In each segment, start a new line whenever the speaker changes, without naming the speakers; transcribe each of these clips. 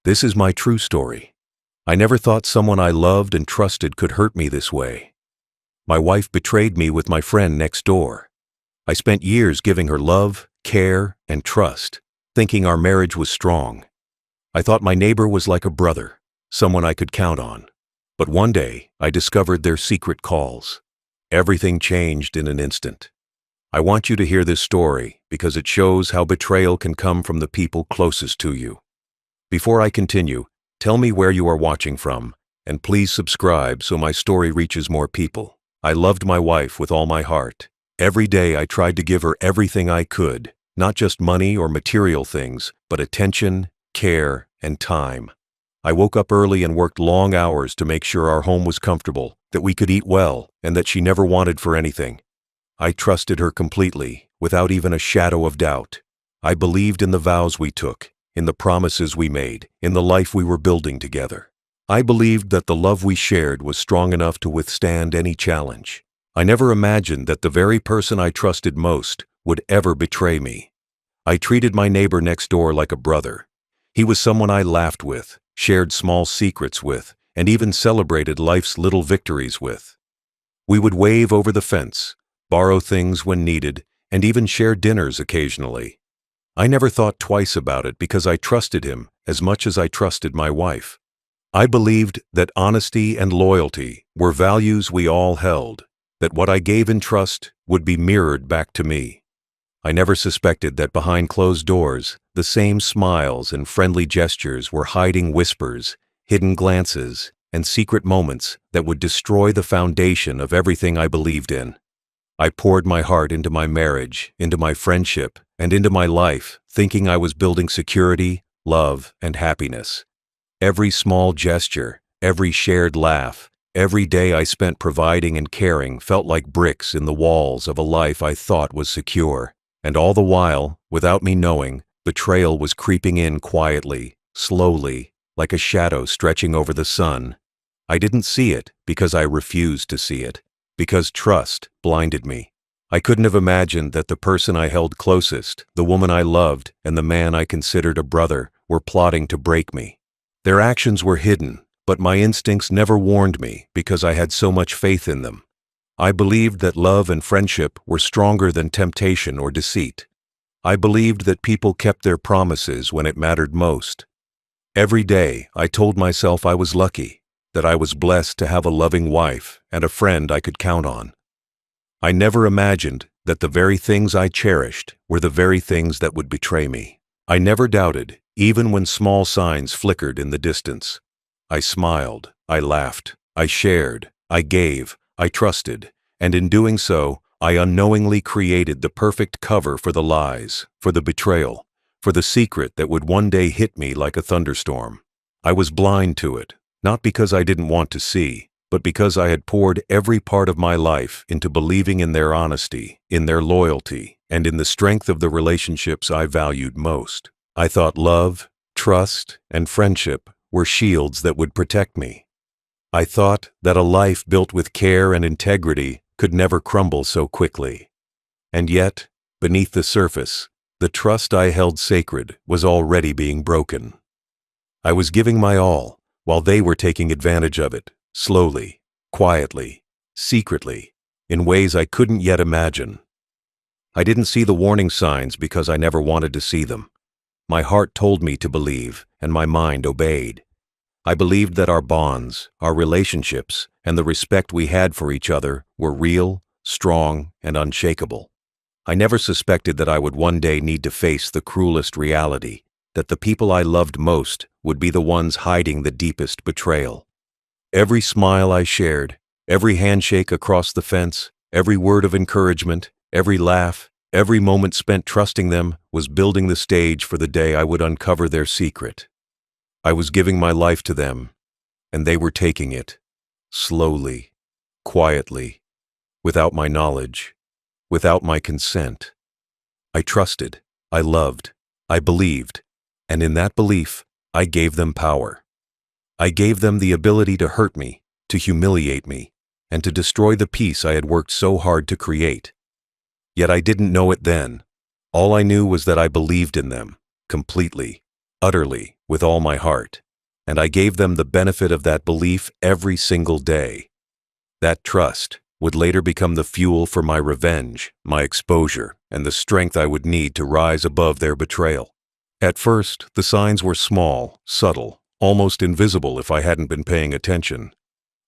This is my true story. I never thought someone I loved and trusted could hurt me this way. My wife betrayed me with my friend next door. I spent years giving her love, care, and trust, thinking our marriage was strong. I thought my neighbor was like a brother, someone I could count on. But one day, I discovered their secret calls. Everything changed in an instant. I want you to hear this story because it shows how betrayal can come from the people closest to you. Before I continue, tell me where you are watching from, and please subscribe so my story reaches more people. I loved my wife with all my heart. Every day I tried to give her everything I could, not just money or material things, but attention, care, and time. I woke up early and worked long hours to make sure our home was comfortable, that we could eat well, and that she never wanted for anything. I trusted her completely, without even a shadow of doubt. I believed in the vows we took, in the promises we made, in the life we were building together. I believed that the love we shared was strong enough to withstand any challenge. I never imagined that the very person I trusted most would ever betray me. I treated my neighbor next door like a brother. He was someone I laughed with, shared small secrets with, and even celebrated life's little victories with. We would wave over the fence, borrow things when needed, and even share dinners occasionally. I never thought twice about it because I trusted him as much as I trusted my wife. I believed that honesty and loyalty were values we all held, that what I gave in trust would be mirrored back to me. I never suspected that behind closed doors, the same smiles and friendly gestures were hiding whispers, hidden glances, and secret moments that would destroy the foundation of everything I believed in. I poured my heart into my marriage, into my friendship, and into my life, thinking I was building security, love, and happiness. Every small gesture, every shared laugh, every day I spent providing and caring felt like bricks in the walls of a life I thought was secure. And all the while, without me knowing, betrayal was creeping in quietly, slowly, like a shadow stretching over the sun. I didn't see it because I refused to see it, because trust blinded me. I couldn't have imagined that the person I held closest, the woman I loved, and the man I considered a brother were plotting to break me. Their actions were hidden, but my instincts never warned me because I had so much faith in them. I believed that love and friendship were stronger than temptation or deceit. I believed that people kept their promises when it mattered most. Every day, I told myself I was lucky, that I was blessed to have a loving wife and a friend I could count on. I never imagined that the very things I cherished were the very things that would betray me. I never doubted, even when small signs flickered in the distance. I smiled, I laughed, I shared, I gave, I trusted, and in doing so, I unknowingly created the perfect cover for the lies, for the betrayal, for the secret that would one day hit me like a thunderstorm. I was blind to it, not because I didn't want to see, but because I had poured every part of my life into believing in their honesty, in their loyalty, and in the strength of the relationships I valued most. I thought love, trust, and friendship were shields that would protect me. I thought that a life built with care and integrity could never crumble so quickly. And yet, beneath the surface, the trust I held sacred was already being broken. I was giving my all, while they were taking advantage of it, slowly, quietly, secretly, in ways I couldn't yet imagine. I didn't see the warning signs because I never wanted to see them. My heart told me to believe, and my mind obeyed. I believed that our bonds, our relationships, and the respect we had for each other were real, strong, and unshakable. I never suspected that I would one day need to face the cruelest reality, that the people I loved most would be the ones hiding the deepest betrayal. Every smile I shared, every handshake across the fence, every word of encouragement, every laugh, every moment spent trusting them was building the stage for the day I would uncover their secret. I was giving my life to them, and they were taking it, slowly, quietly, without my knowledge, without my consent. I trusted, I loved, I believed, and in that belief, I gave them power. I gave them the ability to hurt me, to humiliate me, and to destroy the peace I had worked so hard to create. Yet I didn't know it then. All I knew was that I believed in them, completely, utterly, with all my heart, and I gave them the benefit of that belief every single day. That trust would later become the fuel for my revenge, my exposure, and the strength I would need to rise above their betrayal. At first, the signs were small, subtle, almost invisible if I hadn't been paying attention.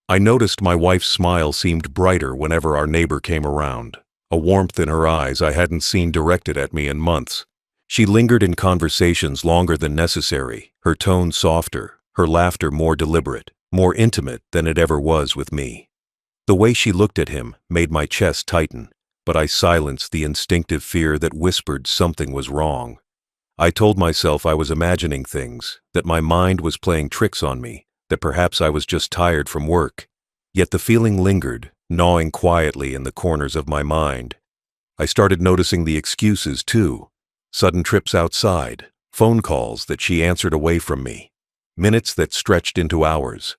I noticed my wife's smile seemed brighter whenever our neighbor came around, a warmth in her eyes I hadn't seen directed at me in months. She lingered in conversations longer than necessary, her tone softer, her laughter more deliberate, more intimate than it ever was with me. The way she looked at him made my chest tighten, but I silenced the instinctive fear that whispered something was wrong. I told myself I was imagining things, that my mind was playing tricks on me, that perhaps I was just tired from work. Yet the feeling lingered, gnawing quietly in the corners of my mind. I started noticing the excuses too. Sudden trips outside, phone calls that she answered away from me, minutes that stretched into hours.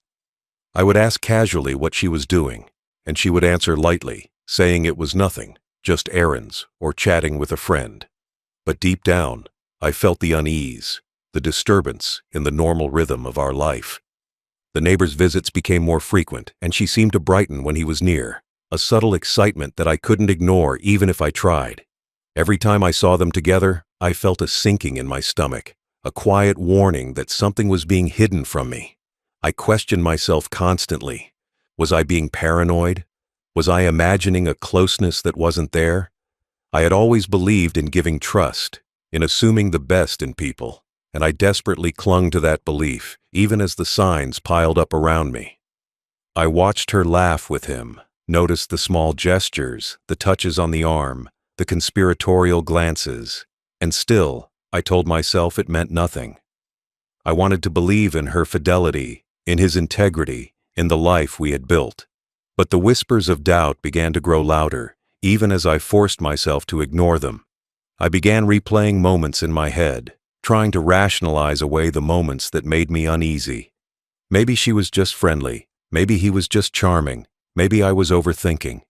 I would ask casually what she was doing, and she would answer lightly, saying it was nothing, just errands or chatting with a friend. But deep down, I felt the unease, the disturbance in the normal rhythm of our life. The neighbor's visits became more frequent, and she seemed to brighten when he was near, a subtle excitement that I couldn't ignore even if I tried. Every time I saw them together, I felt a sinking in my stomach, a quiet warning that something was being hidden from me. I questioned myself constantly. Was I being paranoid? Was I imagining a closeness that wasn't there? I had always believed in giving trust, in assuming the best in people, and I desperately clung to that belief, even as the signs piled up around me. I watched her laugh with him, noticed the small gestures, the touches on the arm, the conspiratorial glances, and still, I told myself it meant nothing. I wanted to believe in her fidelity, in his integrity, in the life we had built. But the whispers of doubt began to grow louder, even as I forced myself to ignore them. I began replaying moments in my head, trying to rationalize away the moments that made me uneasy. Maybe she was just friendly, maybe he was just charming, maybe I was overthinking.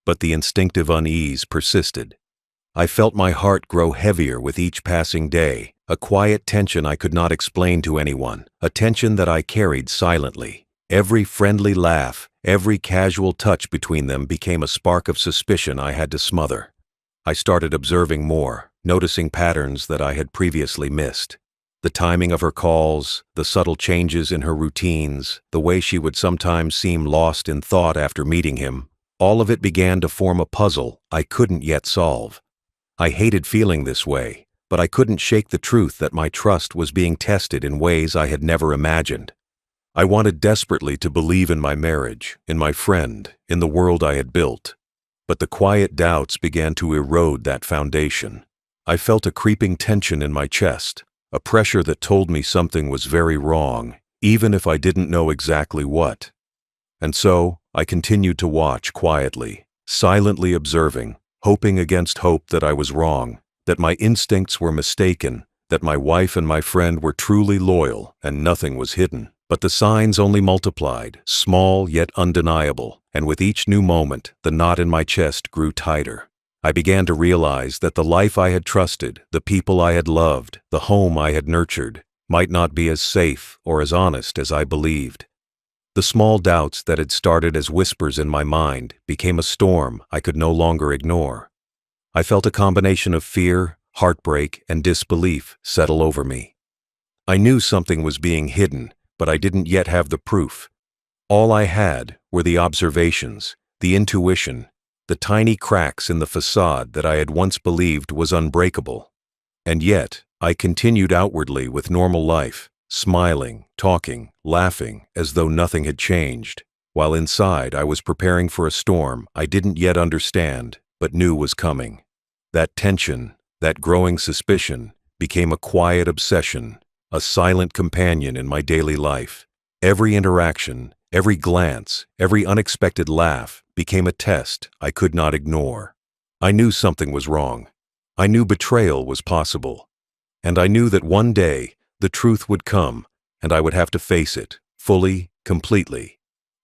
But the instinctive unease persisted. I felt my heart grow heavier with each passing day, a quiet tension I could not explain to anyone, a tension that I carried silently. Every friendly laugh, every casual touch between them became a spark of suspicion I had to smother. I started observing more, noticing patterns that I had previously missed. The timing of her calls, the subtle changes in her routines, the way she would sometimes seem lost in thought after meeting him, all of it began to form a puzzle I couldn't yet solve. I hated feeling this way, but I couldn't shake the truth that my trust was being tested in ways I had never imagined. I wanted desperately to believe in my marriage, in my friend, in the world I had built. But the quiet doubts began to erode that foundation. I felt a creeping tension in my chest, a pressure that told me something was very wrong, even if I didn't know exactly what. And so, I continued to watch quietly, silently observing, hoping against hope that I was wrong, that my instincts were mistaken, that my wife and my friend were truly loyal and nothing was hidden. But the signs only multiplied, small yet undeniable, and with each new moment, the knot in my chest grew tighter. I began to realize that the life I had trusted, the people I had loved, the home I had nurtured, might not be as safe or as honest as I believed. The small doubts that had started as whispers in my mind became a storm I could no longer ignore. I felt a combination of fear, heartbreak, and disbelief settle over me. I knew something was being hidden, but I didn't yet have the proof. All I had were the observations, the intuition, the tiny cracks in the facade that I had once believed was unbreakable. And yet, I continued outwardly with normal life, smiling, talking, laughing, as though nothing had changed, while inside I was preparing for a storm I didn't yet understand, but knew was coming. That tension, that growing suspicion, became a quiet obsession, a silent companion in my daily life. Every interaction, every glance, every unexpected laugh became a test I could not ignore. I knew something was wrong. I knew betrayal was possible. And I knew that one day the truth would come, and I would have to face it, fully, completely,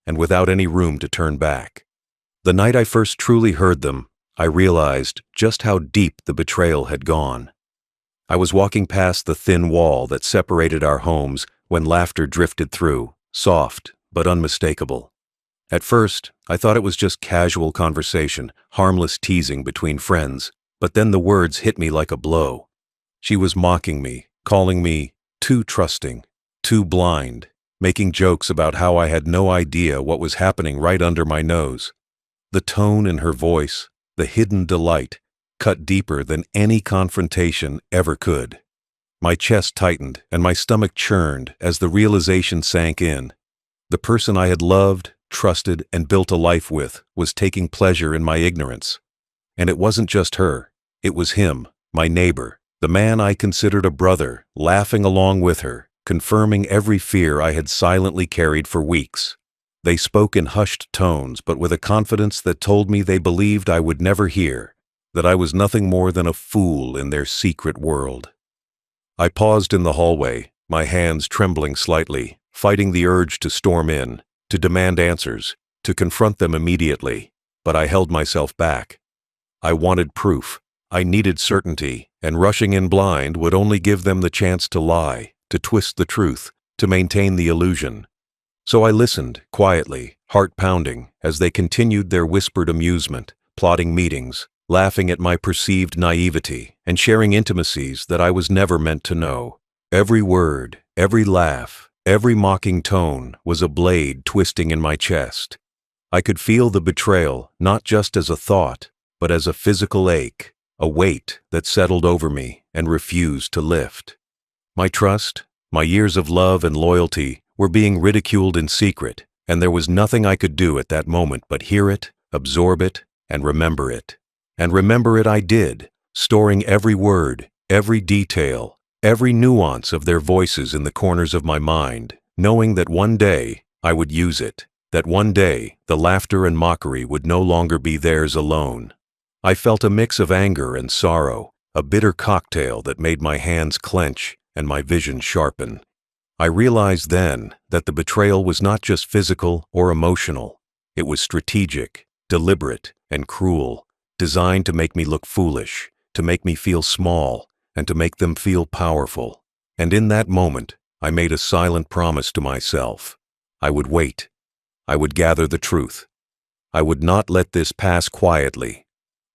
and without any room to turn back. The night I first truly heard them, I realized just how deep the betrayal had gone. I was walking past the thin wall that separated our homes when laughter drifted through, soft but unmistakable. At first, I thought it was just casual conversation, harmless teasing between friends, but then the words hit me like a blow. She was mocking me, calling me too trusting, too blind, making jokes about how I had no idea what was happening right under my nose. The tone in her voice, the hidden delight, cut deeper than any confrontation ever could. My chest tightened and my stomach churned as the realization sank in. The person I had loved, trusted, and built a life with was taking pleasure in my ignorance. And it wasn't just her. It was him, my neighbor, the man I considered a brother, laughing along with her, confirming every fear I had silently carried for weeks. They spoke in hushed tones, but with a confidence that told me they believed I would never hear, that I was nothing more than a fool in their secret world. I paused in the hallway, my hands trembling slightly, fighting the urge to storm in, to demand answers, to confront them immediately, but I held myself back. I wanted proof. I needed certainty, and rushing in blind would only give them the chance to lie, to twist the truth, to maintain the illusion. So I listened, quietly, heart pounding, as they continued their whispered amusement, plotting meetings, laughing at my perceived naivety, and sharing intimacies that I was never meant to know. Every word, every laugh, every mocking tone was a blade twisting in my chest. I could feel the betrayal, not just as a thought, but as a physical ache, a weight that settled over me and refused to lift. My trust, my years of love and loyalty were being ridiculed in secret, and there was nothing I could do at that moment but hear it, absorb it, and remember it. And remember it I did, storing every word, every detail, every nuance of their voices in the corners of my mind, knowing that one day I would use it, that one day the laughter and mockery would no longer be theirs alone. I felt a mix of anger and sorrow, a bitter cocktail that made my hands clench and my vision sharpen. I realized then that the betrayal was not just physical or emotional. It was strategic, deliberate, and cruel, designed to make me look foolish, to make me feel small, and to make them feel powerful. And in that moment, I made a silent promise to myself. I would wait. I would gather the truth. I would not let this pass quietly.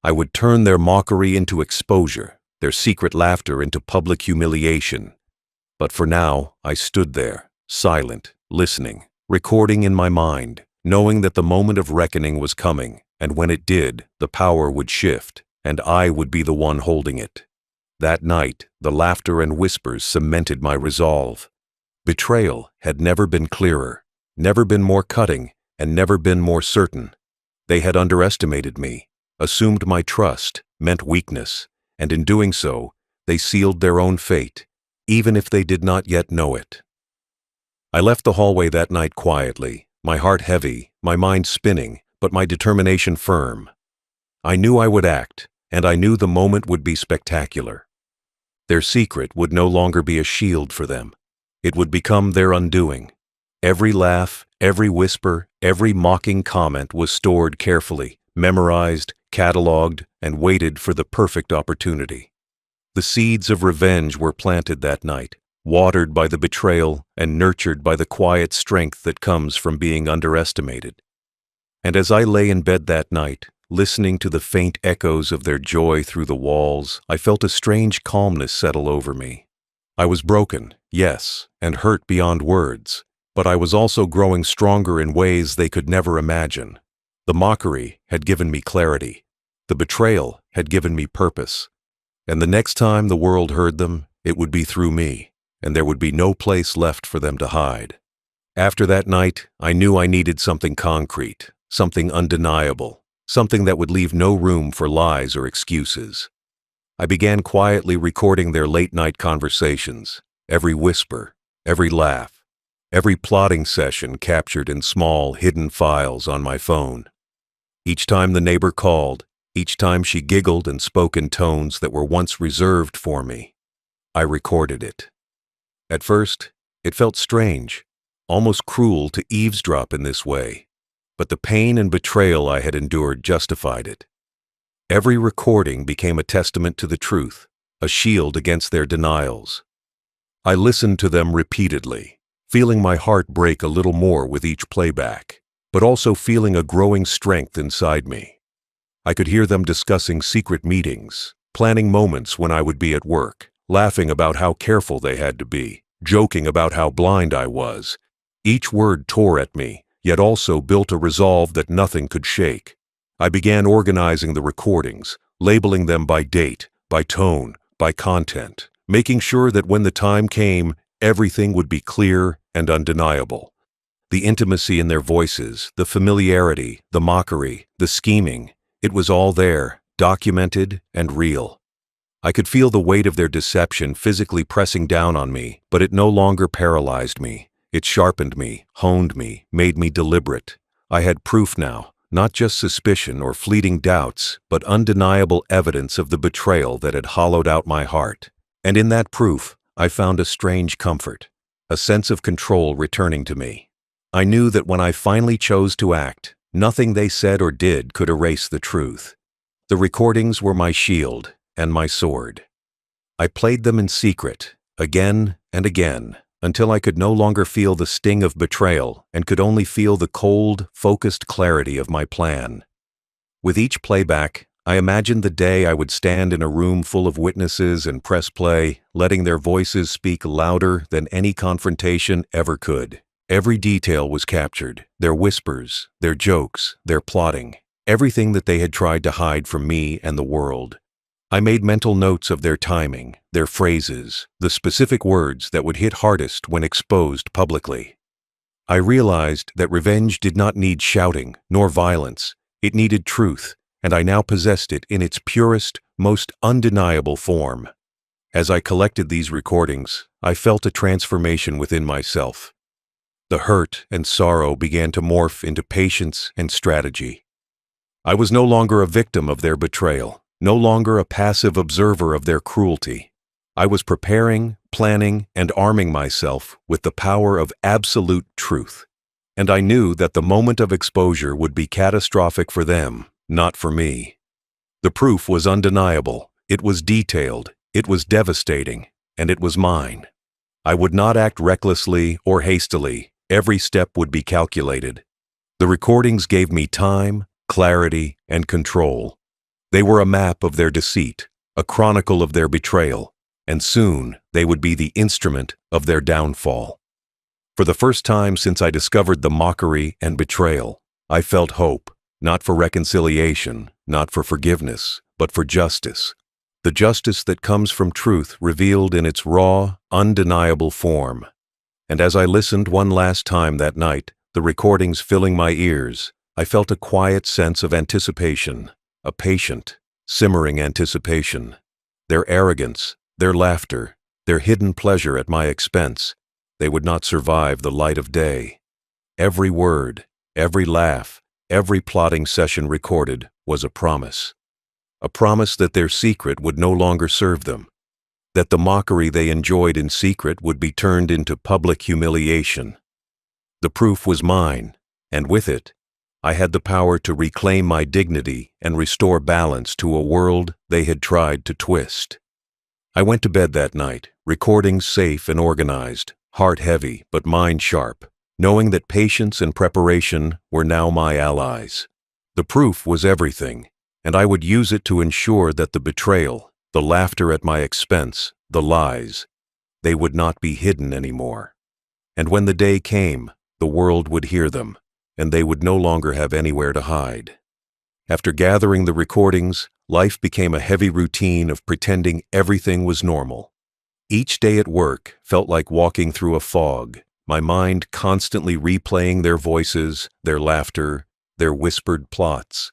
I would turn their mockery into exposure, their secret laughter into public humiliation. But for now, I stood there, silent, listening, recording in my mind, knowing that the moment of reckoning was coming, and when it did, the power would shift, and I would be the one holding it. That night, the laughter and whispers cemented my resolve. Betrayal had never been clearer, never been more cutting, and never been more certain. They had underestimated me, assumed my trust meant weakness, and in doing so, they sealed their own fate, even if they did not yet know it. I left the hallway that night quietly, my heart heavy, my mind spinning, but my determination firm. I knew I would act, and I knew the moment would be spectacular. Their secret would no longer be a shield for them. It would become their undoing. Every laugh, every whisper, every mocking comment was stored carefully, memorized, cataloged, and waited for the perfect opportunity. The seeds of revenge were planted that night, watered by the betrayal and nurtured by the quiet strength that comes from being underestimated. And as I lay in bed that night, listening to the faint echoes of their joy through the walls, I felt a strange calmness settle over me. I was broken, yes, and hurt beyond words, but I was also growing stronger in ways they could never imagine. The mockery had given me clarity. The betrayal had given me purpose. And the next time the world heard them, it would be through me, and there would be no place left for them to hide. After that night, I knew I needed something concrete, something undeniable, something that would leave no room for lies or excuses. I began quietly recording their late-night conversations, every whisper, every laugh, every plotting session captured in small, hidden files on my phone. Each time the neighbor called, each time she giggled and spoke in tones that were once reserved for me, I recorded it. At first, it felt strange, almost cruel to eavesdrop in this way, but the pain and betrayal I had endured justified it. Every recording became a testament to the truth, a shield against their denials. I listened to them repeatedly, feeling my heart break a little more with each playback, but also feeling a growing strength inside me. I could hear them discussing secret meetings, planning moments when I would be at work, laughing about how careful they had to be, joking about how blind I was. Each word tore at me, yet also built a resolve that nothing could shake. I began organizing the recordings, labeling them by date, by tone, by content, making sure that when the time came, everything would be clear and undeniable. The intimacy in their voices, the familiarity, the mockery, the scheming, it was all there, documented and real. I could feel the weight of their deception physically pressing down on me, but it no longer paralyzed me. It sharpened me, honed me, made me deliberate. I had proof now, not just suspicion or fleeting doubts, but undeniable evidence of the betrayal that had hollowed out my heart. And in that proof, I found a strange comfort, a sense of control returning to me. I knew that when I finally chose to act, nothing they said or did could erase the truth. The recordings were my shield and my sword. I played them in secret, again and again, until I could no longer feel the sting of betrayal and could only feel the cold, focused clarity of my plan. With each playback, I imagined the day I would stand in a room full of witnesses and press play, letting their voices speak louder than any confrontation ever could. Every detail was captured, their whispers, their jokes, their plotting, everything that they had tried to hide from me and the world. I made mental notes of their timing, their phrases, the specific words that would hit hardest when exposed publicly. I realized that revenge did not need shouting nor violence. It needed truth, and I now possessed it in its purest, most undeniable form. As I collected these recordings, I felt a transformation within myself. The hurt and sorrow began to morph into patience and strategy. I was no longer a victim of their betrayal, no longer a passive observer of their cruelty. I was preparing, planning, and arming myself with the power of absolute truth. And I knew that the moment of exposure would be catastrophic for them, not for me. The proof was undeniable, it was detailed, it was devastating, and it was mine. I would not act recklessly or hastily. Every step would be calculated. The recordings gave me time, clarity, and control. They were a map of their deceit, a chronicle of their betrayal, and soon they would be the instrument of their downfall. For the first time since I discovered the mockery and betrayal, I felt hope, not for reconciliation, not for forgiveness, but for justice. The justice that comes from truth revealed in its raw, undeniable form. And as I listened one last time that night, the recordings filling my ears, I felt a quiet sense of anticipation, a patient, simmering anticipation. Their arrogance, their laughter, their hidden pleasure at my expense, they would not survive the light of day. Every word, every laugh, every plotting session recorded was a promise that their secret would no longer serve them, that the mockery they enjoyed in secret would be turned into public humiliation. The proof was mine, and with it, I had the power to reclaim my dignity and restore balance to a world they had tried to twist. I went to bed that night, recordings safe and organized, heart heavy but mind sharp, knowing that patience and preparation were now my allies. The proof was everything, and I would use it to ensure that the betrayal, the laughter at my expense, the lies, they would not be hidden anymore. And when the day came, the world would hear them, and they would no longer have anywhere to hide. After gathering the recordings, life became a heavy routine of pretending everything was normal. Each day at work felt like walking through a fog, my mind constantly replaying their voices, their laughter, their whispered plots.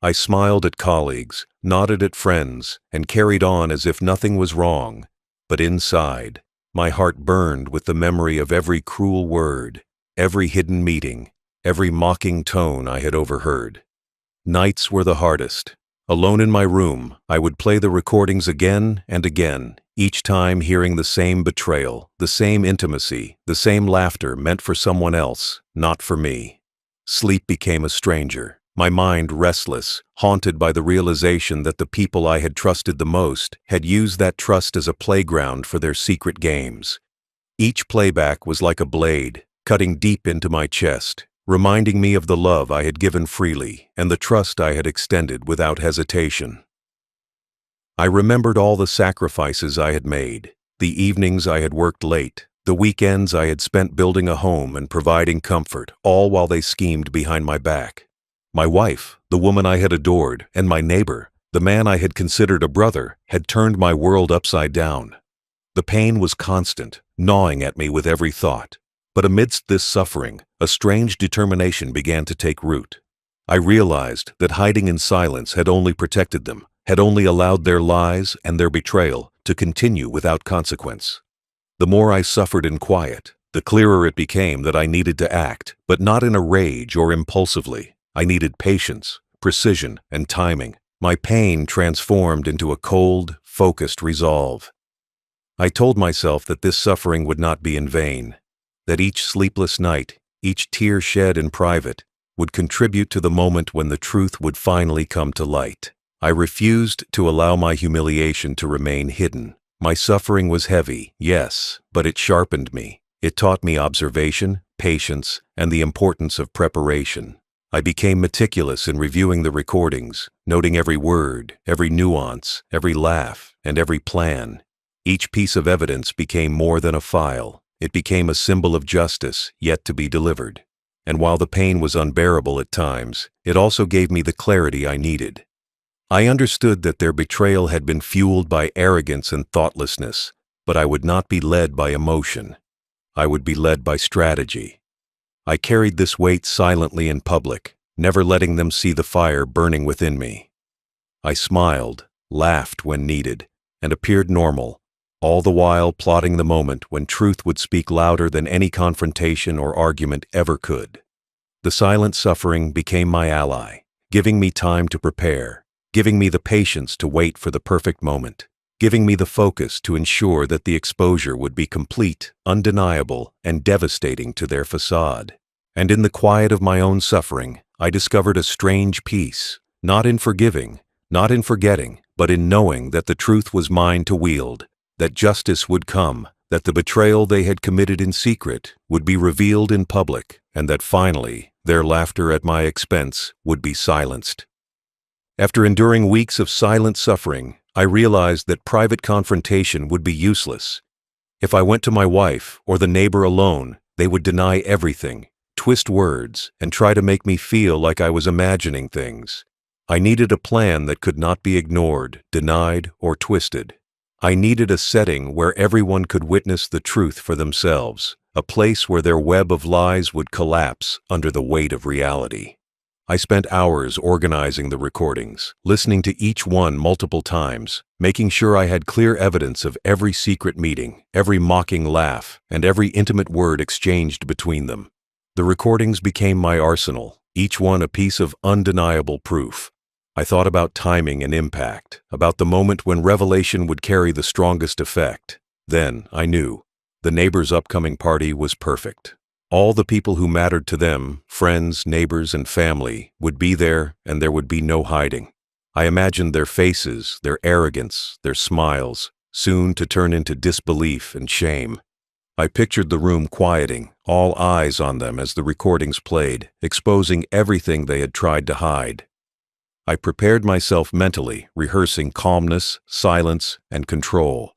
I smiled at colleagues, nodded at friends, and carried on as if nothing was wrong. But inside, my heart burned with the memory of every cruel word, every hidden meeting, every mocking tone I had overheard. Nights were the hardest. Alone in my room, I would play the recordings again and again, each time hearing the same betrayal, the same intimacy, the same laughter meant for someone else, not for me. Sleep became a stranger. my mind restless, haunted by the realization that the people I had trusted the most had used that trust as a playground for their secret games. Each playback was like a blade, cutting deep into my chest, reminding me of the love I had given freely and the trust I had extended without hesitation. I remembered all the sacrifices I had made, the evenings I had worked late, the weekends I had spent building a home and providing comfort, all while they schemed behind my back. My wife, the woman I had adored, and my neighbor, the man I had considered a brother, had turned my world upside down. The pain was constant, gnawing at me with every thought. But amidst this suffering, a strange determination began to take root. I realized that hiding in silence had only protected them, had only allowed their lies and their betrayal to continue without consequence. The more I suffered in quiet, the clearer it became that I needed to act, but not in a rage or impulsively. I needed patience, precision, and timing. My pain transformed into a cold, focused resolve. I told myself that this suffering would not be in vain, that each sleepless night, each tear shed in private, would contribute to the moment when the truth would finally come to light. I refused to allow my humiliation to remain hidden. My suffering was heavy, yes, but it sharpened me. It taught me observation, patience, and the importance of preparation. I became meticulous in reviewing the recordings, noting every word, every nuance, every laugh, and every plan. Each piece of evidence became more than a file. It became a symbol of justice yet to be delivered. And while the pain was unbearable at times, it also gave me the clarity I needed. I understood that their betrayal had been fueled by arrogance and thoughtlessness, but I would not be led by emotion. I would be led by strategy. I carried this weight silently in public, never letting them see the fire burning within me. I smiled, laughed when needed, and appeared normal, all the while plotting the moment when truth would speak louder than any confrontation or argument ever could. The silent suffering became my ally, giving me time to prepare, giving me the patience to wait for the perfect moment, giving me the focus to ensure that the exposure would be complete, undeniable, and devastating to their facade. And in the quiet of my own suffering, I discovered a strange peace, not in forgiving, not in forgetting, but in knowing that the truth was mine to wield, that justice would come, that the betrayal they had committed in secret would be revealed in public, and that finally, their laughter at my expense would be silenced. After enduring weeks of silent suffering, I realized that private confrontation would be useless. If I went to my wife or the neighbor alone, they would deny everything, twist words, and try to make me feel like I was imagining things. I needed a plan that could not be ignored, denied, or twisted. I needed a setting where everyone could witness the truth for themselves, a place where their web of lies would collapse under the weight of reality. I spent hours organizing the recordings, listening to each one multiple times, making sure I had clear evidence of every secret meeting, every mocking laugh, and every intimate word exchanged between them. The recordings became my arsenal, each one a piece of undeniable proof. I thought about timing and impact, about the moment when revelation would carry the strongest effect. Then I knew the neighbor's upcoming party was perfect. All the people who mattered to them, friends, neighbors, and family, would be there, and there would be no hiding. I imagined their faces, their arrogance, their smiles, soon to turn into disbelief and shame. I pictured the room quieting, all eyes on them as the recordings played, exposing everything they had tried to hide. I prepared myself mentally, rehearsing calmness, silence, and control.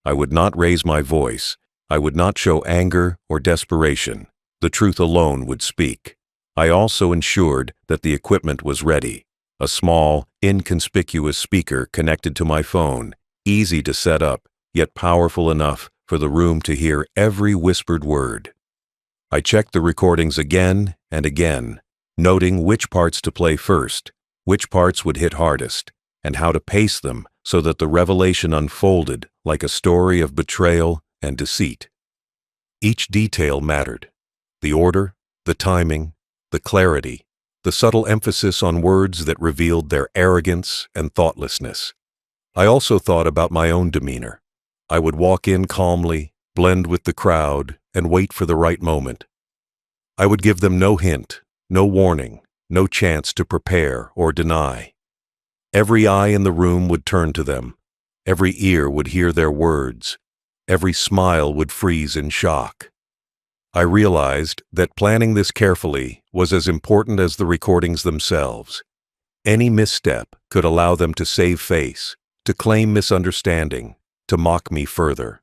I would not raise my voice. I would not show anger or desperation. The truth alone would speak. I also ensured that the equipment was ready. A small, inconspicuous speaker connected to my phone, easy to set up, yet powerful enough for the room to hear every whispered word. I checked the recordings again and again, noting which parts to play first, which parts would hit hardest, and how to pace them so that the revelation unfolded like a story of betrayal and deceit. Each detail mattered. The order, the timing, the clarity, the subtle emphasis on words that revealed their arrogance and thoughtlessness. I also thought about my own demeanor. I would walk in calmly, blend with the crowd, and wait for the right moment. I would give them no hint, no warning, no chance to prepare or deny. Every eye in the room would turn to them. Every ear would hear their words. Every smile would freeze in shock. I realized that planning this carefully was as important as the recordings themselves. Any misstep could allow them to save face, to claim misunderstanding, to mock me further.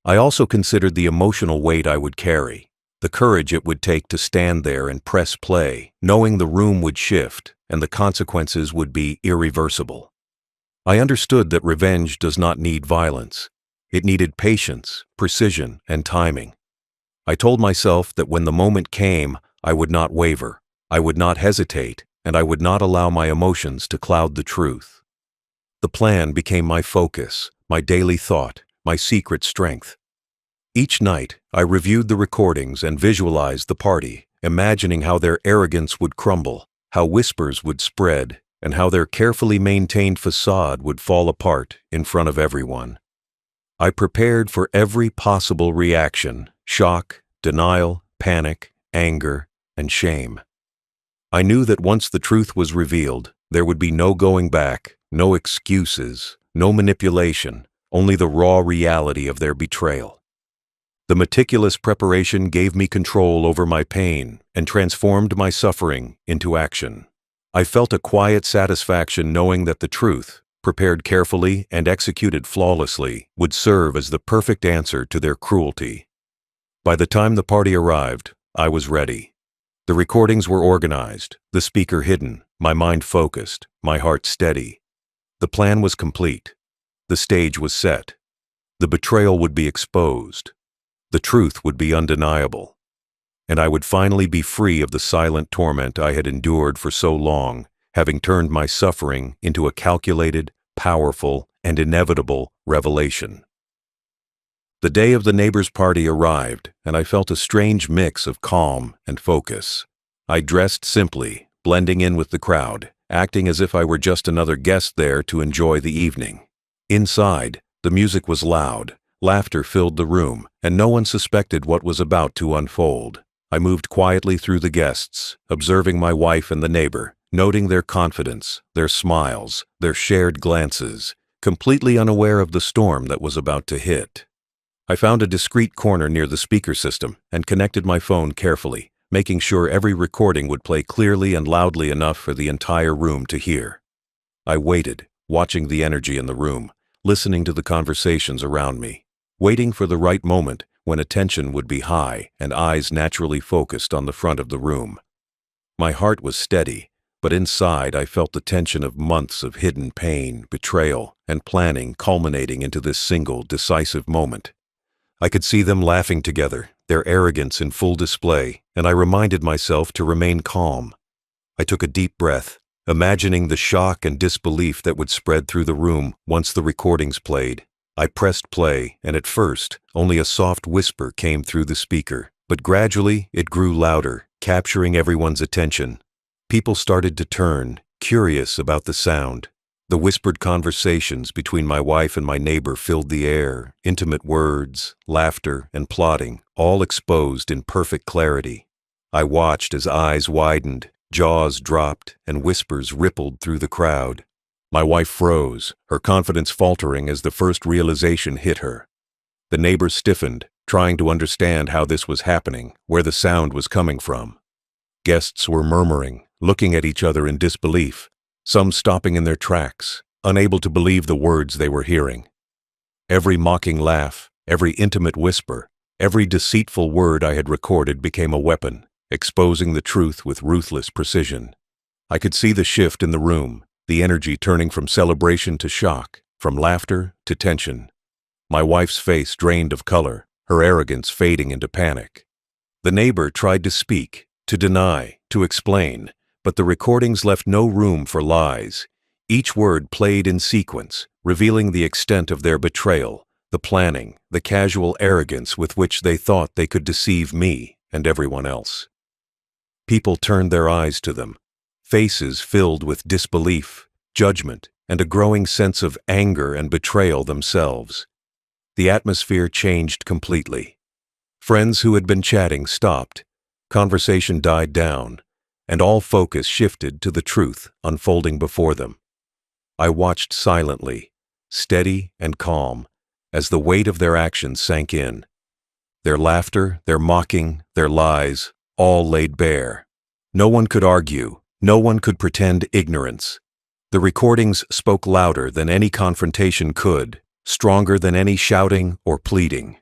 I also considered the emotional weight I would carry, the courage it would take to stand there and press play, knowing the room would shift and the consequences would be irreversible. I understood that revenge does not need violence. It needed patience, precision, and timing. I told myself that when the moment came, I would not waver, I would not hesitate, and I would not allow my emotions to cloud the truth. The plan became my focus, my daily thought, my secret strength. Each night, I reviewed the recordings and visualized the party, imagining how their arrogance would crumble, how whispers would spread, and how their carefully maintained facade would fall apart in front of everyone. I prepared for every possible reaction: shock, denial, panic, anger, and shame. I knew that once the truth was revealed, there would be no going back, no excuses, no manipulation, only the raw reality of their betrayal. The meticulous preparation gave me control over my pain and transformed my suffering into action. I felt a quiet satisfaction knowing that the truth, prepared carefully and executed flawlessly, would serve as the perfect answer to their cruelty. By the time the party arrived, I was ready. The recordings were organized, the speaker hidden, my mind focused, my heart steady. The plan was complete. The stage was set. The betrayal would be exposed. The truth would be undeniable. And I would finally be free of the silent torment I had endured for so long, having turned my suffering into a calculated, powerful, and inevitable revelation. The day of the neighbor's party arrived, and I felt a strange mix of calm and focus. I dressed simply, blending in with the crowd, acting as if I were just another guest there to enjoy the evening. Inside, the music was loud, laughter filled the room, and no one suspected what was about to unfold. I moved quietly through the guests, observing my wife and the neighbor, noting their confidence, their smiles, their shared glances, completely unaware of the storm that was about to hit. I found a discreet corner near the speaker system and connected my phone carefully, making sure every recording would play clearly and loudly enough for the entire room to hear. I waited, watching the energy in the room, listening to the conversations around me, waiting for the right moment when attention would be high and eyes naturally focused on the front of the room. My heart was steady, but inside I felt the tension of months of hidden pain, betrayal, and planning culminating into this single, decisive moment. I could see them laughing together, their arrogance in full display, and I reminded myself to remain calm. I took a deep breath, imagining the shock and disbelief that would spread through the room once the recordings played. I pressed play, and at first, only a soft whisper came through the speaker, but gradually it grew louder, capturing everyone's attention. People started to turn, curious about the sound. The whispered conversations between my wife and my neighbor filled the air, intimate words, laughter, and plotting, all exposed in perfect clarity. I watched as eyes widened, jaws dropped, and whispers rippled through the crowd. My wife froze, her confidence faltering as the first realization hit her. The neighbors stiffened, trying to understand how this was happening, where the sound was coming from. Guests were murmuring, looking at each other in disbelief, some stopping in their tracks, unable to believe the words they were hearing. Every mocking laugh, every intimate whisper, every deceitful word I had recorded became a weapon, exposing the truth with ruthless precision. I could see the shift in the room, the energy turning from celebration to shock, from laughter to tension. My wife's face drained of color, her arrogance fading into panic. The neighbor tried to speak, to deny, to explain, but the recordings left no room for lies. Each word played in sequence, revealing the extent of their betrayal, the planning, the casual arrogance with which they thought they could deceive me and everyone else. People turned their eyes to them, faces filled with disbelief, judgment, and a growing sense of anger and betrayal themselves. The atmosphere changed completely. Friends who had been chatting stopped. Conversation died down. and all focus shifted to the truth unfolding before them. I watched silently, steady and calm, as the weight of their actions sank in. Their laughter, their mocking, their lies, all laid bare. No one could argue, no one could pretend ignorance. The recordings spoke louder than any confrontation could, stronger than any shouting or pleading.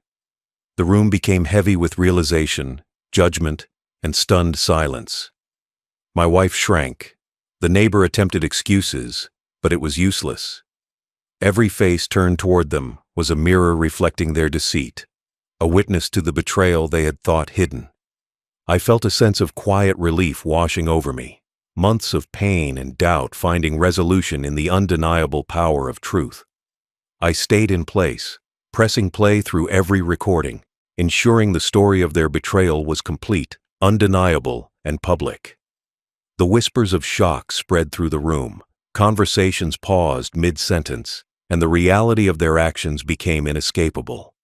The room became heavy with realization, judgment, and stunned silence. My wife shrank. The neighbor attempted excuses, but it was useless. Every face turned toward them was a mirror reflecting their deceit, a witness to the betrayal they had thought hidden. I felt a sense of quiet relief washing over me, months of pain and doubt finding resolution in the undeniable power of truth. I stayed in place, pressing play through every recording, ensuring the story of their betrayal was complete, undeniable, and public. The whispers of shock spread through the room, conversations paused mid-sentence, and the reality of their actions became inescapable.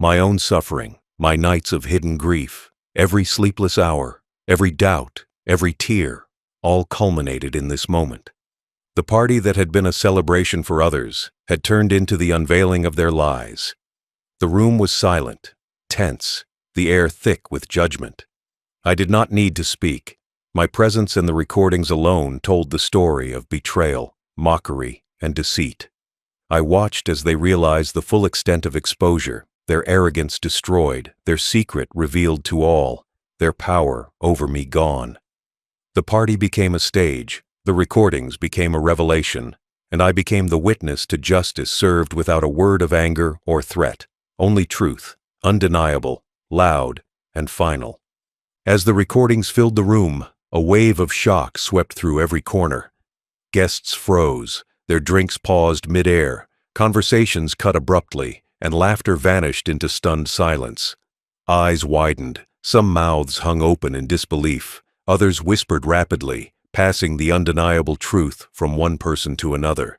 My own suffering, my nights of hidden grief, every sleepless hour, every doubt, every tear, all culminated in this moment. The party that had been a celebration for others had turned into the unveiling of their lies. The room was silent, tense, the air thick with judgment. I did not need to speak. My presence and the recordings alone told the story of betrayal, mockery, and deceit. I watched as they realized the full extent of exposure, their arrogance destroyed, their secret revealed to all, their power over me gone. The party became a stage, the recordings became a revelation, and I became the witness to justice served without a word of anger or threat, only truth, undeniable, loud, and final. As the recordings filled the room, a wave of shock swept through every corner. Guests froze, their drinks paused mid-air, conversations cut abruptly, and laughter vanished into stunned silence. Eyes widened, some mouths hung open in disbelief, others whispered rapidly, passing the undeniable truth from one person to another.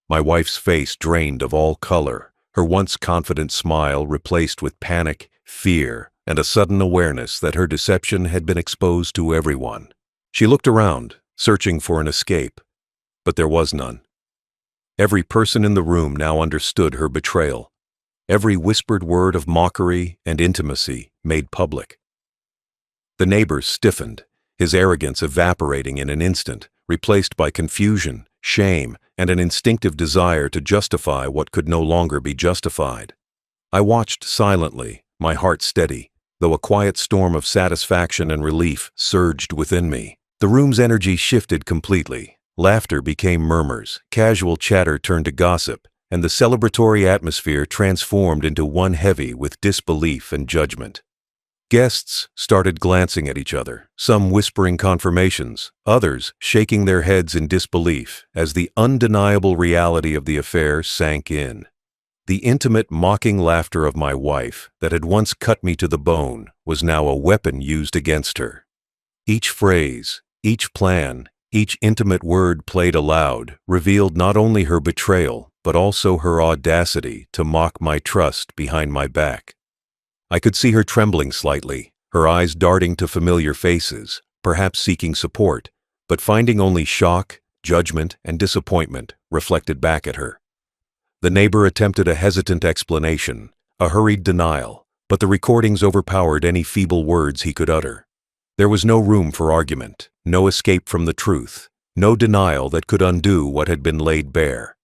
My wife's face drained of all color, her once confident smile replaced with panic, fear, and a sudden awareness that her deception had been exposed to everyone. She looked around, searching for an escape, but there was none. Every person in the room now understood her betrayal, every whispered word of mockery and intimacy made public. The neighbor stiffened, his arrogance evaporating in an instant, replaced by confusion, shame, and an instinctive desire to justify what could no longer be justified. I watched silently, my heart steady, though a quiet storm of satisfaction and relief surged within me. The room's energy shifted completely. Laughter became murmurs, casual chatter turned to gossip, and the celebratory atmosphere transformed into one heavy with disbelief and judgment. Guests started glancing at each other, some whispering confirmations, others shaking their heads in disbelief as the undeniable reality of the affair sank in. The intimate, mocking laughter of my wife that had once cut me to the bone was now a weapon used against her. Each phrase, each plan, each intimate word played aloud revealed not only her betrayal, but also her audacity to mock my trust behind my back. I could see her trembling slightly, her eyes darting to familiar faces, perhaps seeking support, but finding only shock, judgment, and disappointment reflected back at her. The neighbor attempted a hesitant explanation, a hurried denial, but the recordings overpowered any feeble words he could utter. There was no room for argument, no escape from the truth, no denial that could undo what had been laid bare.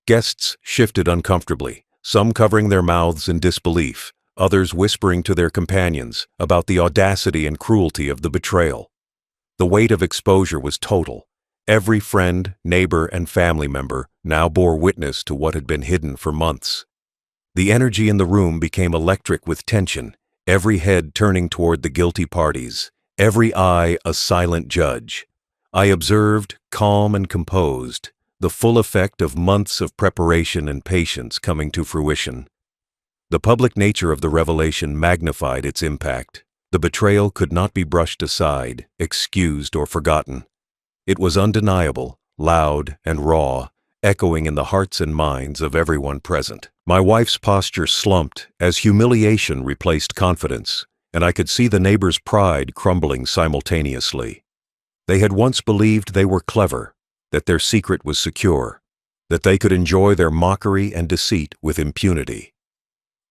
Guests shifted uncomfortably, some covering their mouths in disbelief, others whispering to their companions about the audacity and cruelty of the betrayal. The weight of exposure was total. Every friend, neighbor, and family member now bore witness to what had been hidden for months. The energy in the room became electric with tension, every head turning toward the guilty parties, every eye a silent judge. I observed, calm and composed, the full effect of months of preparation and patience coming to fruition. The public nature of the revelation magnified its impact. The betrayal could not be brushed aside, excused, or forgotten. It was undeniable, loud, and raw, echoing in the hearts and minds of everyone present. My wife's posture slumped as humiliation replaced confidence, and I could see the neighbor's pride crumbling simultaneously. They had once believed they were clever, that their secret was secure, that they could enjoy their mockery and deceit with impunity.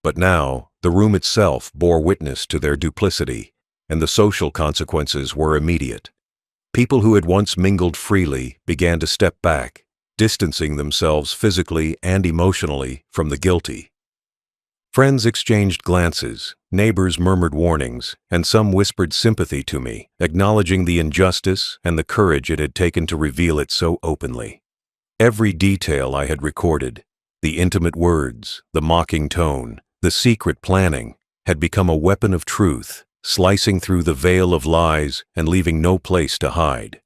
But now, the room itself bore witness to their duplicity, and the social consequences were immediate. People who had once mingled freely began to step back, distancing themselves physically and emotionally from the guilty. Friends exchanged glances, neighbors murmured warnings, and some whispered sympathy to me, acknowledging the injustice and the courage it had taken to reveal it so openly. Every detail I had recorded, the intimate words, the mocking tone, the secret planning, had become a weapon of truth, slicing through the veil of lies and leaving no place to hide.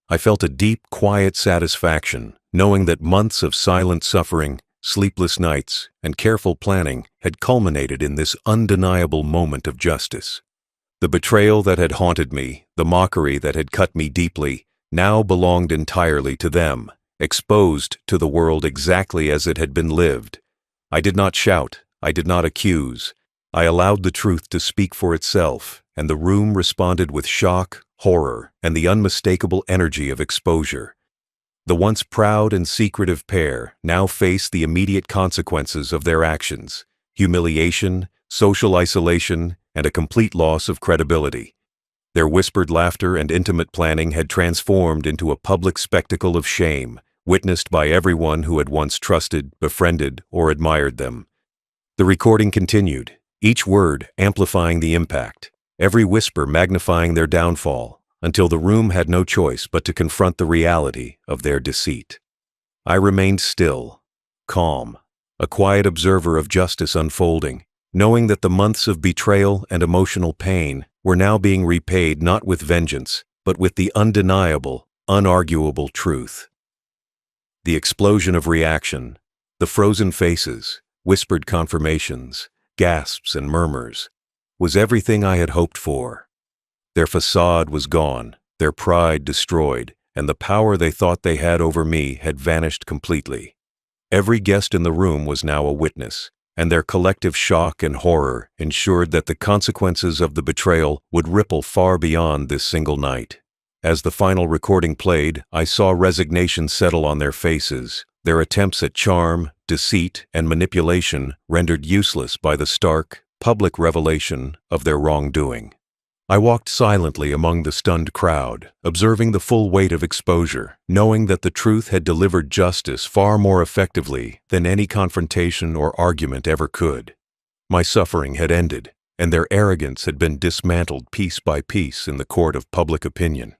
I felt a deep, quiet satisfaction, knowing that months of silent suffering, sleepless nights, and careful planning had culminated in this undeniable moment of justice. The betrayal that had haunted me, the mockery that had cut me deeply, now belonged entirely to them, exposed to the world exactly as it had been lived. I did not shout, I did not accuse. I allowed the truth to speak for itself, and the room responded with shock, horror, and the unmistakable energy of exposure. The once proud and secretive pair now faced the immediate consequences of their actions: humiliation, social isolation, and a complete loss of credibility. Their whispered laughter and intimate planning had transformed into a public spectacle of shame, witnessed by everyone who had once trusted, befriended, or admired them. The recording continued, each word amplifying the impact, every whisper magnifying their downfall, until the room had no choice but to confront the reality of their deceit. I remained still, calm, a quiet observer of justice unfolding, knowing that the months of betrayal and emotional pain were now being repaid not with vengeance, but with the undeniable, unarguable truth. The explosion of reaction, the frozen faces, whispered confirmations, gasps and murmurs, was everything I had hoped for. Their facade was gone, their pride destroyed, and the power they thought they had over me had vanished completely. Every guest in the room was now a witness, and their collective shock and horror ensured that the consequences of the betrayal would ripple far beyond this single night. As the final recording played, I saw resignation settle on their faces, their attempts at charm, deceit, and manipulation rendered useless by the stark, public revelation of their wrongdoing. I walked silently among the stunned crowd, observing the full weight of exposure, knowing that the truth had delivered justice far more effectively than any confrontation or argument ever could. My suffering had ended, and their arrogance had been dismantled piece by piece in the court of public opinion.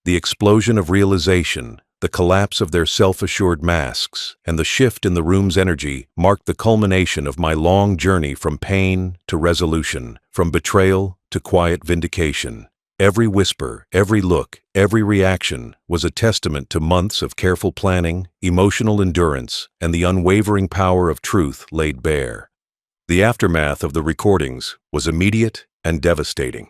The explosion of realization, the collapse of their self-assured masks, and the shift in the room's energy marked the culmination of my long journey from pain to resolution, from betrayal to quiet vindication. Every whisper, every look, every reaction was a testament to months of careful planning, emotional endurance, and the unwavering power of truth laid bare. The aftermath of the recordings was immediate and devastating.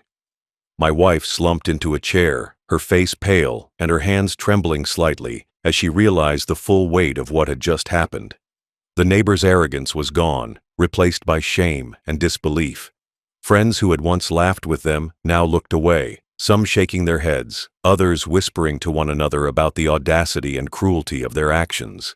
My wife slumped into a chair, her face pale and her hands trembling slightly as she realized the full weight of what had just happened. The neighbor's arrogance was gone, replaced by shame and disbelief. Friends who had once laughed with them now looked away, some shaking their heads, others whispering to one another about the audacity and cruelty of their actions.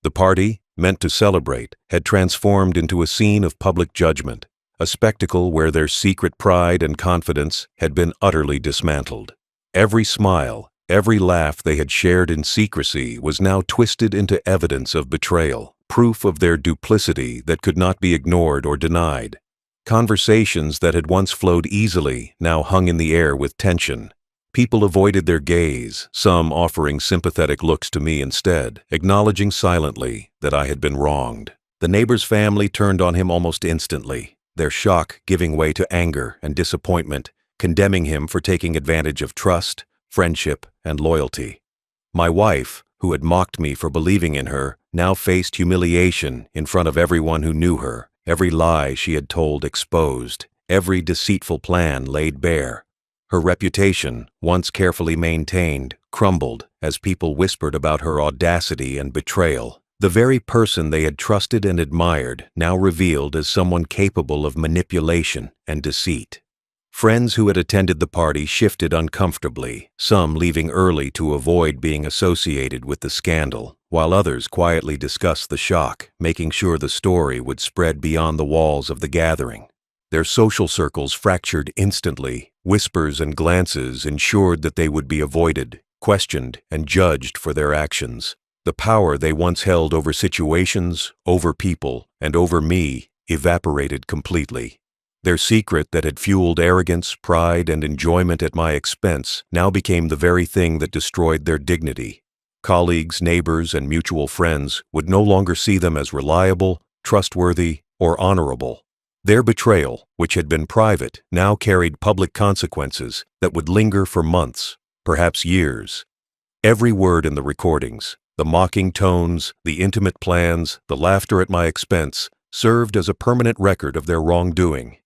The party, meant to celebrate, had transformed into a scene of public judgment, a spectacle where their secret pride and confidence had been utterly dismantled. Every smile, every laugh they had shared in secrecy was now twisted into evidence of betrayal, proof of their duplicity that could not be ignored or denied. Conversations that had once flowed easily now hung in the air with tension. People avoided their gaze, some offering sympathetic looks to me instead, acknowledging silently that I had been wronged. The neighbor's family turned on him almost instantly, their shock giving way to anger and disappointment, condemning him for taking advantage of trust, friendship, and loyalty. My wife, who had mocked me for believing in her, now faced humiliation in front of everyone who knew her, every lie she had told exposed, every deceitful plan laid bare. Her reputation, once carefully maintained, crumbled as people whispered about her audacity and betrayal. The very person they had trusted and admired now revealed as someone capable of manipulation and deceit. Friends who had attended the party shifted uncomfortably, some leaving early to avoid being associated with the scandal, while others quietly discussed the shock, making sure the story would spread beyond the walls of the gathering. Their social circles fractured instantly. Whispers and glances ensured that they would be avoided, questioned, and judged for their actions. The power they once held over situations, over people, and over me evaporated completely. Their secret that had fueled arrogance, pride, and enjoyment at my expense now became the very thing that destroyed their dignity. Colleagues, neighbors, and mutual friends would no longer see them as reliable, trustworthy, or honorable. Their betrayal, which had been private, now carried public consequences that would linger for months, perhaps years. Every word in the recordings, the mocking tones, the intimate plans, the laughter at my expense, served as a permanent record of their wrongdoing.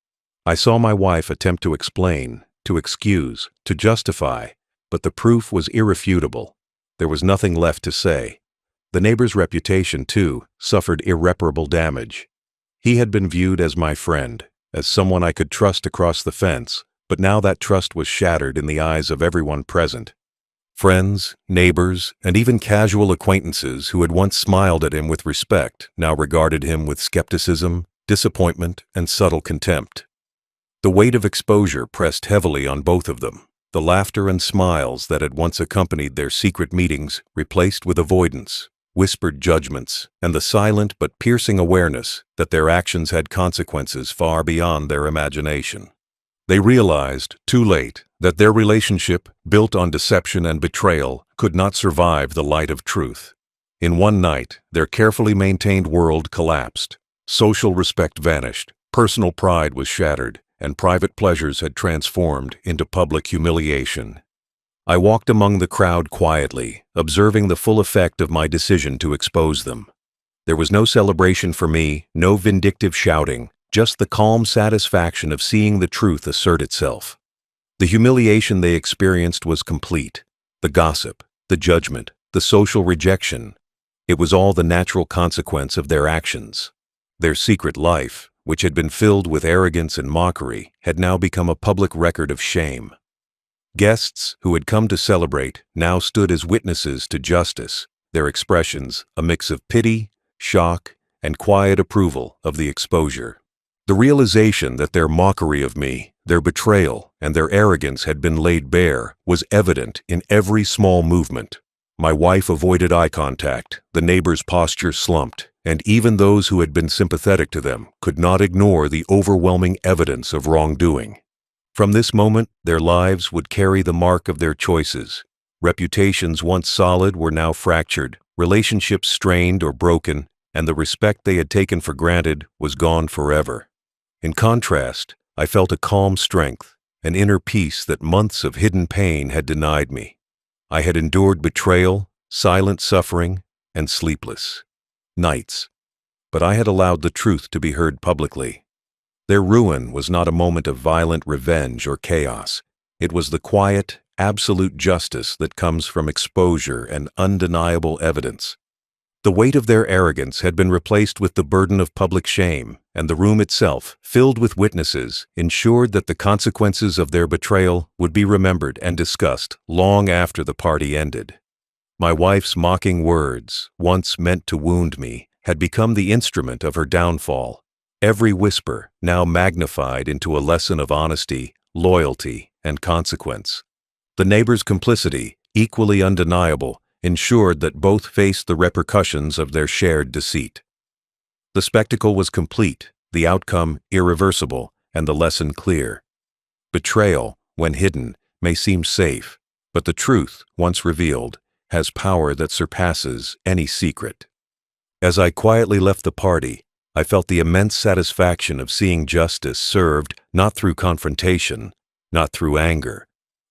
I saw my wife attempt to explain, to excuse, to justify, but the proof was irrefutable. There was nothing left to say. The neighbor's reputation, too, suffered irreparable damage. He had been viewed as my friend, as someone I could trust across the fence, but now that trust was shattered in the eyes of everyone present. Friends, neighbors, and even casual acquaintances who had once smiled at him with respect now regarded him with skepticism, disappointment, and subtle contempt. The weight of exposure pressed heavily on both of them. The laughter and smiles that had once accompanied their secret meetings replaced with avoidance, whispered judgments, and the silent but piercing awareness that their actions had consequences far beyond their imagination. They realized, too late, that their relationship, built on deception and betrayal, could not survive the light of truth. In one night, their carefully maintained world collapsed. Social respect vanished, personal pride was shattered, and private pleasures had transformed into public humiliation. I walked among the crowd quietly, observing the full effect of my decision to expose them. There was no celebration for me, no vindictive shouting, just the calm satisfaction of seeing the truth assert itself. The humiliation they experienced was complete. The gossip, the judgment, the social rejection. It was all the natural consequence of their actions. Their secret life, which had been filled with arrogance and mockery, had now become a public record of shame. Guests who had come to celebrate now stood as witnesses to justice, their expressions a mix of pity, shock, and quiet approval of the exposure. The realization that their mockery of me, their betrayal, and their arrogance had been laid bare was evident in every small movement. My wife avoided eye contact, the neighbor's posture slumped, and even those who had been sympathetic to them could not ignore the overwhelming evidence of wrongdoing. From this moment, their lives would carry the mark of their choices. Reputations once solid were now fractured, relationships strained or broken, and the respect they had taken for granted was gone forever. In contrast, I felt a calm strength, an inner peace that months of hidden pain had denied me. I had endured betrayal, silent suffering, and sleepless nights, but I had allowed the truth to be heard publicly. Their ruin was not a moment of violent revenge or chaos. It was the quiet, absolute justice that comes from exposure and undeniable evidence. The weight of their arrogance had been replaced with the burden of public shame, and the room itself, filled with witnesses, ensured that the consequences of their betrayal would be remembered and discussed long after the party ended. My wife's mocking words, once meant to wound me, had become the instrument of her downfall. Every whisper now magnified into a lesson of honesty, loyalty, and consequence. The neighbor's complicity, equally undeniable, ensured that both faced the repercussions of their shared deceit. The spectacle was complete, the outcome irreversible, and the lesson clear. Betrayal, when hidden, may seem safe, but the truth, once revealed, has power that surpasses any secret. As I quietly left the party, I felt the immense satisfaction of seeing justice served not through confrontation, not through anger,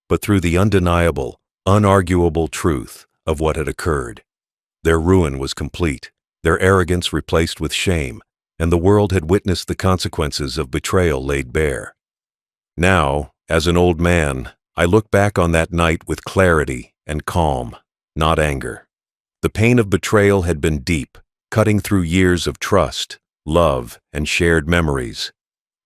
but through the undeniable, unarguable truth of what had occurred. Their ruin was complete, their arrogance replaced with shame, and the world had witnessed the consequences of betrayal laid bare. Now, as an old man, I look back on that night with clarity and calm, not anger. The pain of betrayal had been deep, cutting through years of trust, love, and shared memories.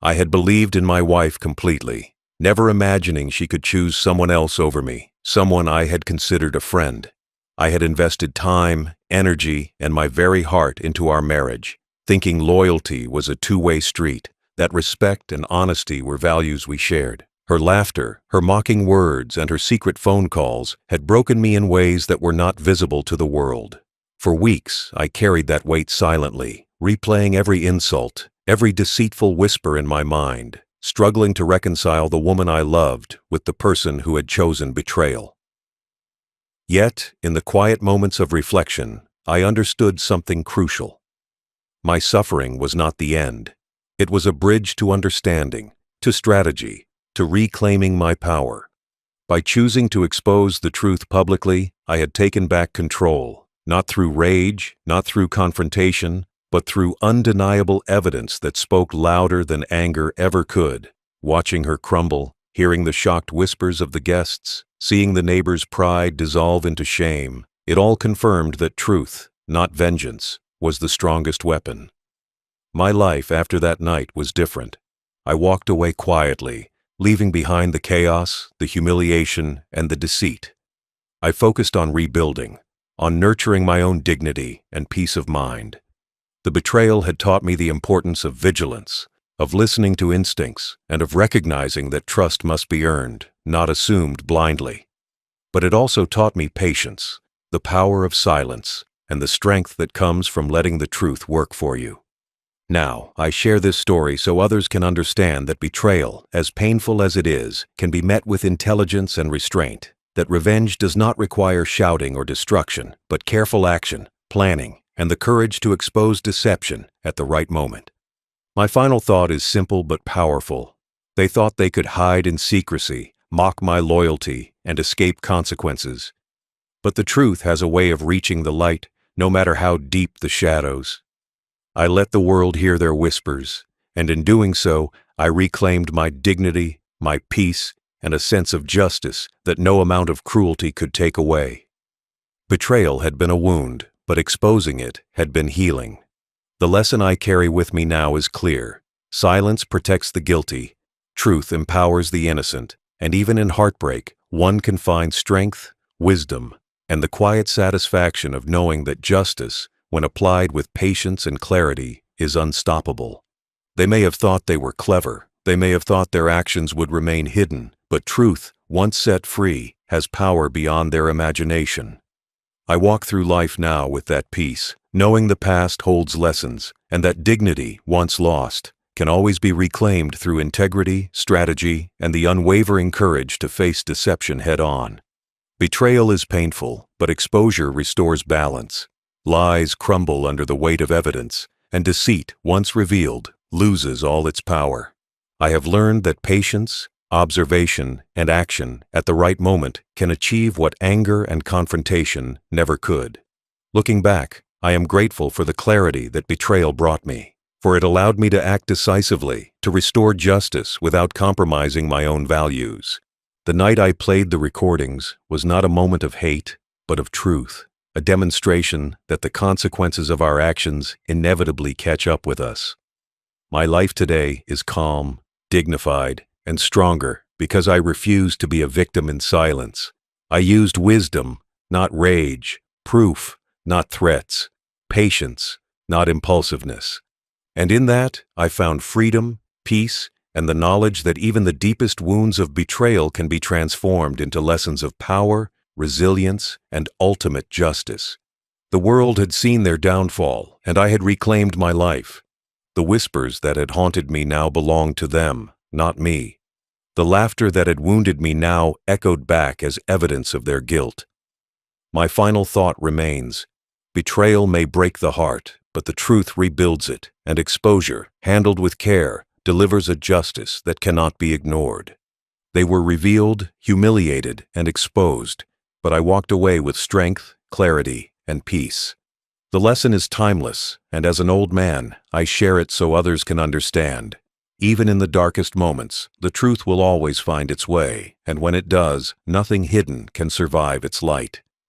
I had believed in my wife completely, never imagining she could choose someone else over me, someone I had considered a friend. I had invested time, energy, and my very heart into our marriage, thinking loyalty was a two-way street, that respect and honesty were values we shared. Her laughter, her mocking words, and her secret phone calls had broken me in ways that were not visible to the world. For weeks, I carried that weight silently, replaying every insult, every deceitful whisper in my mind, struggling to reconcile the woman I loved with the person who had chosen betrayal. Yet, in the quiet moments of reflection, I understood something crucial. My suffering was not the end. It was a bridge to understanding, to strategy, to reclaiming my power. By choosing to expose the truth publicly, I had taken back control, not through rage, not through confrontation, but through undeniable evidence that spoke louder than anger ever could. Watching her crumble, hearing the shocked whispers of the guests, seeing the neighbors' pride dissolve into shame, it all confirmed that truth, not vengeance, was the strongest weapon. My life after that night was different. I walked away quietly, leaving behind the chaos, the humiliation, and the deceit. I focused on rebuilding, on nurturing my own dignity and peace of mind. The betrayal had taught me the importance of vigilance, of listening to instincts, and of recognizing that trust must be earned, not assumed blindly. But it also taught me patience, the power of silence, and the strength that comes from letting the truth work for you. Now, I share this story so others can understand that betrayal, as painful as it is, can be met with intelligence and restraint, that revenge does not require shouting or destruction, but careful action, planning, and the courage to expose deception at the right moment. My final thought is simple but powerful. They thought they could hide in secrecy, mock my loyalty, and escape consequences. But the truth has a way of reaching the light, no matter how deep the shadows. I let the world hear their whispers, and in doing so, I reclaimed my dignity, my peace, and a sense of justice that no amount of cruelty could take away. Betrayal had been a wound, but exposing it had been healing. The lesson I carry with me now is clear. Silence protects the guilty, truth empowers the innocent, and even in heartbreak, one can find strength, wisdom, and the quiet satisfaction of knowing that justice, when applied with patience and clarity, is unstoppable. They may have thought they were clever, they may have thought their actions would remain hidden, but truth, once set free, has power beyond their imagination. I walk through life now with that peace, knowing the past holds lessons, and that dignity, once lost, can always be reclaimed through integrity, strategy, and the unwavering courage to face deception head-on. Betrayal is painful, but exposure restores balance. Lies crumble under the weight of evidence, and deceit, once revealed, loses all its power. I have learned that patience, observation, and action at the right moment can achieve what anger and confrontation never could. Looking back, I am grateful for the clarity that betrayal brought me, for it allowed me to act decisively, to restore justice without compromising my own values. The night I played the recordings was not a moment of hate, but of truth. A demonstration that the consequences of our actions inevitably catch up with us. My life today is calm, dignified, and stronger because I refused to be a victim in silence. I used wisdom, not rage, proof, not threats, patience, not impulsiveness. And in that, I found freedom, peace, and the knowledge that even the deepest wounds of betrayal can be transformed into lessons of power, resilience, and ultimate justice. The world had seen their downfall, and I had reclaimed my life. The whispers that had haunted me now belonged to them, not me. The laughter that had wounded me now echoed back as evidence of their guilt. My final thought remains: betrayal may break the heart, but the truth rebuilds it, and exposure, handled with care, delivers a justice that cannot be ignored. They were revealed, humiliated, and exposed, but I walked away with strength, clarity, and peace. The lesson is timeless, and as an old man, I share it so others can understand. Even in the darkest moments, the truth will always find its way, and when it does, nothing hidden can survive its light.